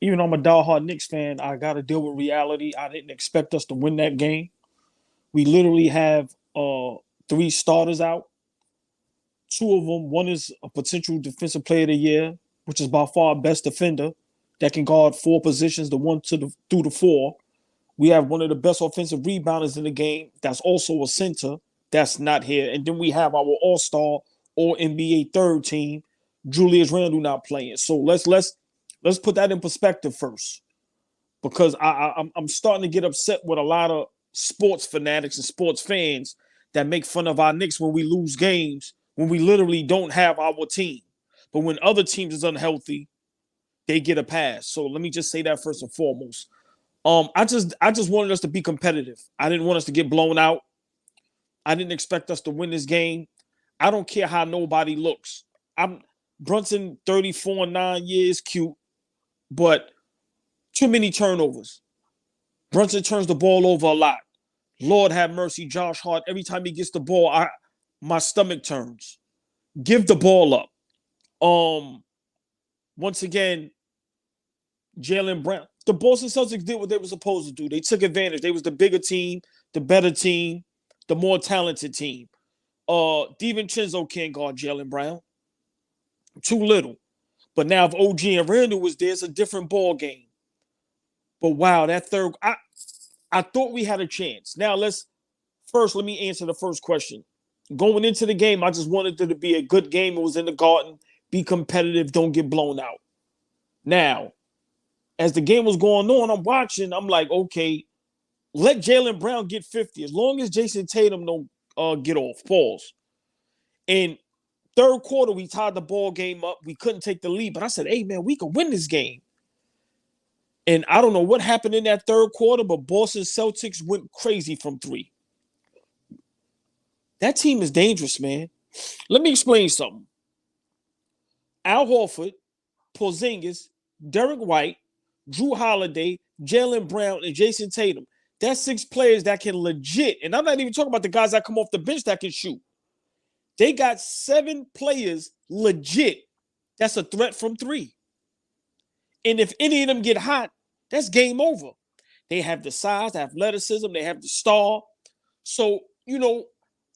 even though I'm a diehard Knicks fan, I got to deal with reality. I didn't expect us to win that game. We literally have three starters out. Two of them, one is a potential defensive player of the year, which is by far best defender that can guard four positions, the one to the through the four. We have one of the best offensive rebounders in the game. That's also a center. That's not here. And then we have our all-star, all NBA third team, Julius Randle, not playing. So let's put that in perspective first, because I'm starting to get upset with a lot of sports fanatics and sports fans that make fun of our Knicks when we lose games, when we literally don't have our team. But when other teams is unhealthy, they get a pass. So let me just say that first and foremost. I just wanted us to be competitive. I didn't want us to get blown out. I didn't expect us to win this game. I don't care how nobody looks. I'm Brunson 34 and 9 years, cute, but too many turnovers. Brunson turns the ball over a lot. Lord have mercy, Josh Hart. Every time he gets the ball, my stomach turns. Give the ball up. Once again, Jaylen Brown. The Boston Celtics did what they were supposed to do. They took advantage. They was the bigger team, the better team, the more talented team. DiVincenzo can't guard Jaylen Brown. Too little. But now if OG and Randall was there, it's a different ball game. But wow, that third, I thought we had a chance. Now let me answer the first question. Going into the game, I just wanted it to be a good game. It was in the Garden. Be competitive. Don't get blown out. Now, as the game was going on, I'm watching. I'm like, okay, let Jaylen Brown get 50. As long as Jason Tatum don't get off. Pause. And third quarter, we tied the ball game up. We couldn't take the lead. But I said, hey, man, we can win this game. And I don't know what happened in that third quarter, but Boston Celtics went crazy from three. That team is dangerous, man. Let me explain something. Al Horford, Porzingis, Derek White, Drew Holiday, Jaylen Brown, and Jason Tatum. That's six players that can legit, and I'm not even talking about the guys that come off the bench that can shoot. They got seven players legit that's a threat from three. And if any of them get hot, that's game over. They have the size, the athleticism, they have the star. So,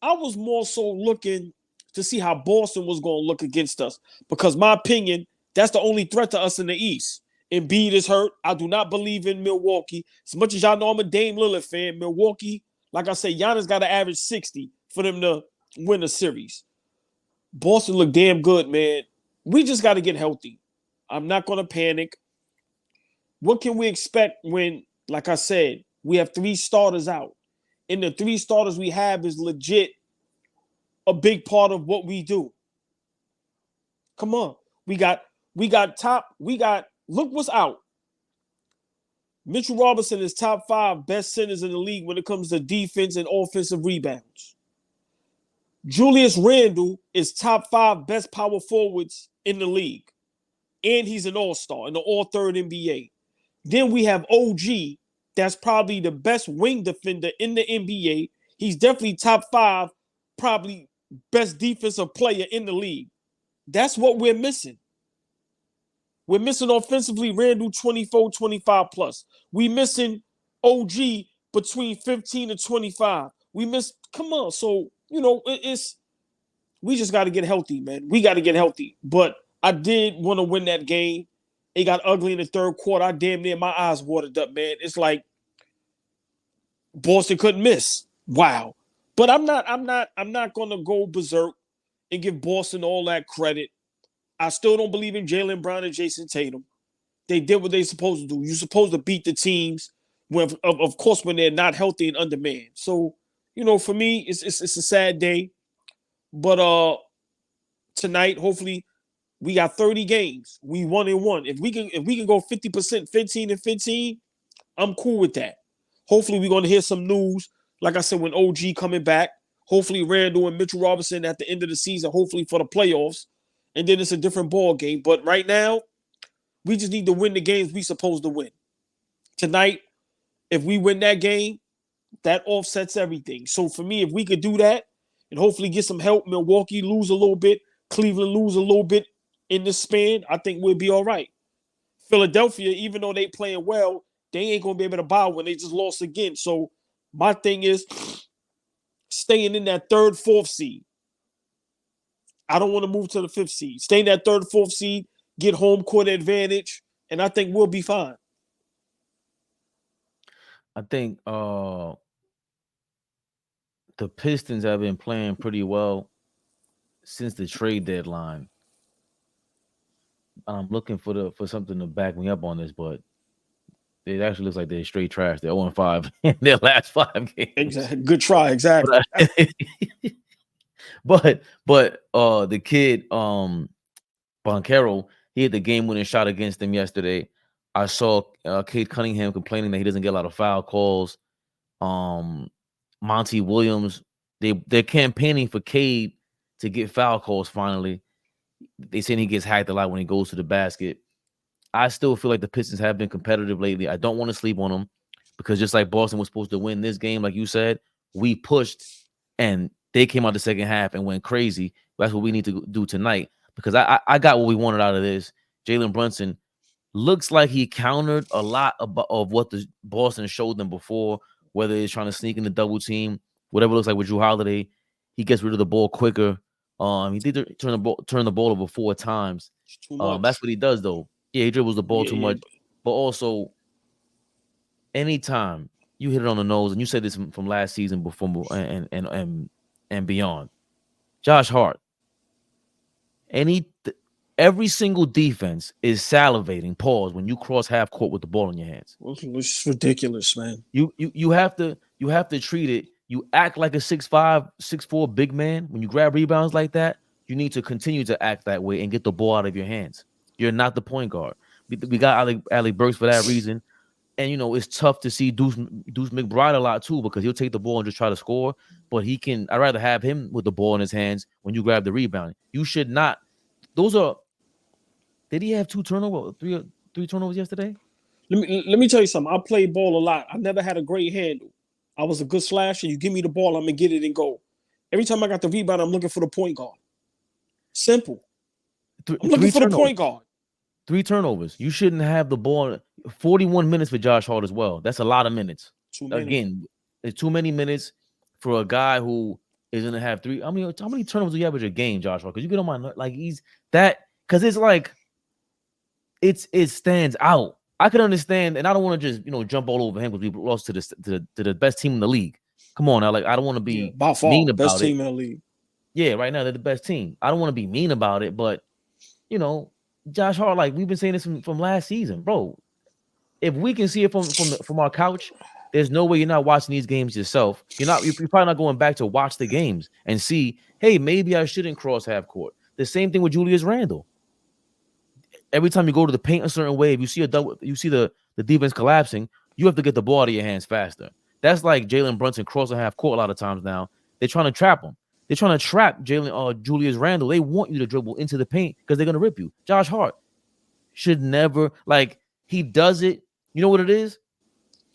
I was more so looking to see how Boston was going to look against us, because my opinion, that's the only threat to us in the East. Embiid is hurt. I do not believe in Milwaukee. As much as y'all know I'm a Dame Lillard fan, Milwaukee, like I said, Giannis got to average 60 for them to win the series. Boston looked damn good, man. We just got to get healthy. I'm not going to panic. What can we expect when, like I said, we have three starters out? And the three starters we have is legit a big part of what we do. Come on. Look what's out. Mitchell Robinson is top 5 best centers in the league when it comes to defense and offensive rebounds. Julius Randle is top 5 best power forwards in the league. And he's an all-star in the all-third NBA. Then we have OG, that's probably the best wing defender in the NBA. He's definitely top 5, probably best defensive player in the league. That's what we're missing. We're missing offensively Randall 24, 25 plus. We missing OG between 15 and 25. Come on. So, we just got to get healthy, man. We got to get healthy. But I did want to win that game. It got ugly in the third quarter. I damn near my eyes watered up, man. It's like Boston couldn't miss. Wow. But I'm not gonna go berserk and give Boston all that credit. I still don't believe in Jaylen Brown and Jason Tatum. They did what they're supposed to do. You're supposed to beat the teams when, of course, when they're not healthy and undermanned. So, for me, it's a sad day. But tonight, hopefully, we got 30 games. We 1-1. If we can go 50%, 15 and 15, I'm cool with that. Hopefully, we're going to hear some news. Like I said, when OG coming back, hopefully Randall and Mitchell Robinson at the end of the season, hopefully for the playoffs. And then it's a different ball game. But right now, we just need to win the games we supposed to win. Tonight, if we win that game, that offsets everything. So for me, if we could do that and hopefully get some help, Milwaukee lose a little bit, Cleveland lose a little bit in this span, I think we'll be all right. Philadelphia, even though they playing well, they ain't gonna be able to buy when they just lost again. So my thing is staying in that third, fourth seed. I don't want to move to the fifth seed. Stay in that third, fourth seed, get home court advantage, and I think we'll be fine. I think the Pistons have been playing pretty well since the trade deadline. I'm looking for something to back me up on this, but it actually looks like they're straight trash. They're 0-5 in their last 5 games. Exactly. Good try, exactly. But the kid Boncaro, he had the game-winning shot against them yesterday. I saw Cade Cunningham complaining that he doesn't get a lot of foul calls. Monty Williams, they're campaigning for Cade to get foul calls finally. They saying he gets hacked a lot when he goes to the basket. I still feel like the Pistons have been competitive lately. I don't want to sleep on them because just like Boston was supposed to win this game, like you said, we pushed and they came out the second half and went crazy. That's what we need to do tonight because I got what we wanted out of this. Jalen Brunson looks like he countered a lot of what the Boston showed them before, whether it's trying to sneak in the double team, whatever it looks like with Drew Holiday. He gets rid of the ball quicker. He did turn the ball over 4 times. Too much. That's what he does though. Yeah, he dribbles the ball too much. But also, anytime you hit it on the nose, and you said this from last season before and beyond, Josh Hart. Every single defense is salivating. Pause when you cross half court with the ball in your hands. It's ridiculous, man. You have to treat it. You act like a 6'5", 6'4" big man. When you grab rebounds like that, you need to continue to act that way and get the ball out of your hands. You're not the point guard. We got Alec Burks for that reason. And, it's tough to see Deuce McBride a lot, too, because he'll take the ball and just try to score. But I'd rather have him with the ball in his hands when you grab the rebound. You should not. Did he have 2 turnovers, three turnovers yesterday? Let me tell you something. I played ball a lot. I never had a great handle. I was a good slasher. You give me the ball, I'm going to get it and go. Every time I got the rebound, I'm looking for the point guard. Simple. I'm looking for the point guard. 3 turnovers. You shouldn't have the ball. 41 minutes for Josh Hart as well. That's a lot of minutes. Again, it's too many minutes for a guy who is going to have 3. How many turnovers do you average a game, Josh Hart? Because you get on my he's that because it's like it stands out. I can understand, and I don't want to just jump all over him because we lost to the best team in the league. Come on now, I don't want to be by far, mean about best team in the league. Yeah, right now they're the best team. I don't want to be mean about it, but Josh Hart, we've been saying this from last season, bro. If we can see it from our couch, there's no way you're not watching these games yourself. You're probably not going back to watch the games and see, hey, maybe I shouldn't cross half court. The same thing with Julius Randle. Every time you go to the paint a certain way, if you see the defense collapsing, you have to get the ball out of your hands faster. That's like Jalen Brunson crossing half court a lot of times now. They're trying to trap him. They're trying to trap Julius Randle. They want you to dribble into the paint because they're going to rip you. Josh Hart should never, he does it. You know what it is?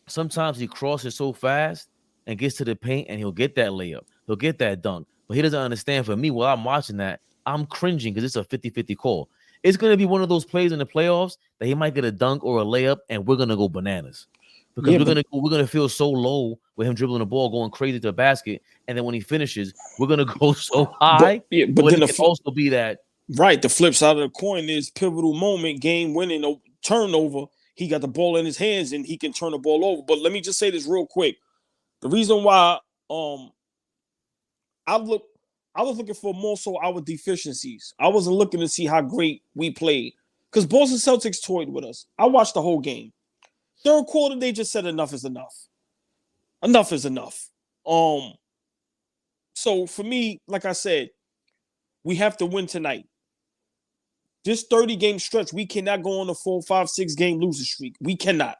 Sometimes he crosses so fast and gets to the paint and he'll get that layup. He'll get that dunk. But he doesn't understand. For me, while I'm watching that, I'm cringing because it's a 50-50 call. It's going to be one of those plays in the playoffs that he might get a dunk or a layup and we're going to go bananas. Because we're gonna feel so low with him dribbling the ball, going crazy to the basket, and then when he finishes, we're gonna go so high. But then it can also be that right. The flip side of the coin is pivotal moment, game winning turnover. He got the ball in his hands and he can turn the ball over. But let me just say this real quick: the reason why I was looking for more so our deficiencies. I wasn't looking to see how great we played because Boston Celtics toyed with us. I watched the whole game. Third quarter, they just said enough is enough. Enough is enough. So for me, like I said, we have to win tonight. This 30-game stretch, we cannot go on a 4, 5, 6-game losing streak. We cannot.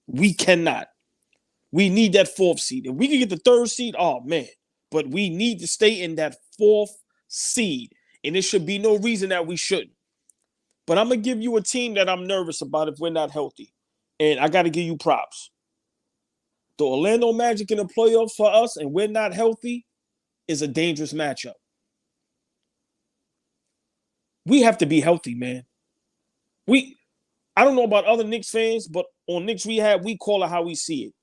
We cannot. We need that 4th seed. If we can get the 3rd seed, oh man. But we need to stay in that 4th seed. And there should be no reason that we shouldn't. But I'm going to give you a team that I'm nervous about if we're not healthy. And I got to give you props. The Orlando Magic in the playoffs for us and we're not healthy is a dangerous matchup. We have to be healthy, man. I don't know about other Knicks fans, but on Knicks Rehab, we call it how we see it.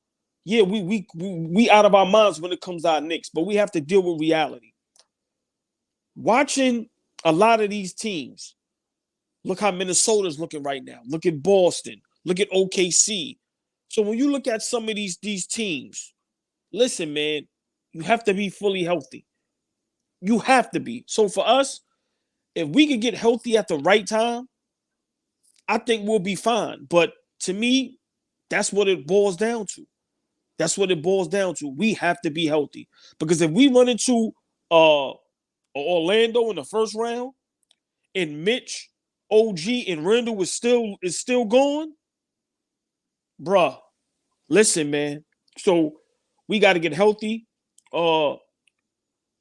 Yeah, we out of our minds when it comes to our Knicks, but we have to deal with reality. Watching a lot of these teams, look how Minnesota's looking right now. Look at Boston. Look at OKC. So when you look at some of these teams, listen, man, you have to be fully healthy. You have to be. So for us, if we could get healthy at the right time, I think we'll be fine. But to me, that's what it boils down to. That's what it boils down to. We have to be healthy. Because if we run into Orlando in the first round and Mitch, OG, and Randall is still going, bruh, listen, man. So we got to get healthy. I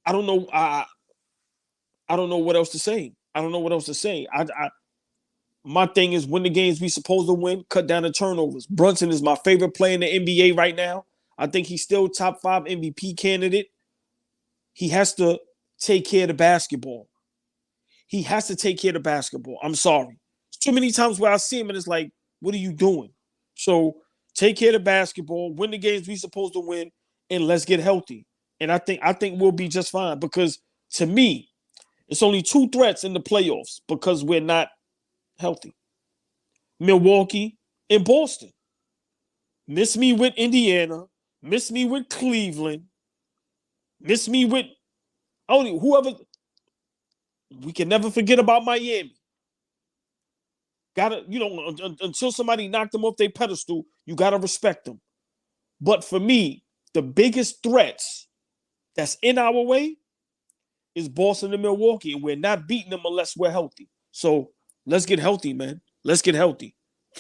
don't know. I don't know what else to say. My thing is win the games we supposed to win, cut down the turnovers. Brunson is my favorite player in the NBA right now. I think he's still top 5 MVP candidate. He has to take care of the basketball. I'm sorry. Too many times where I see him and it's like, what are you doing? So take care of the basketball, win the games we supposed to win, and let's get healthy. And I think we'll be just fine because to me, it's only 2 threats in the playoffs because we're not healthy. Milwaukee and Boston. Miss me with Indiana. Miss me with Cleveland. Miss me with whoever. We can never forget about Miami. Gotta, until somebody knocked them off their pedestal, you gotta respect them. But for me, the biggest threats that's in our way is Boston and Milwaukee, and we're not beating them unless we're healthy. So let's get healthy, man. Let's get healthy.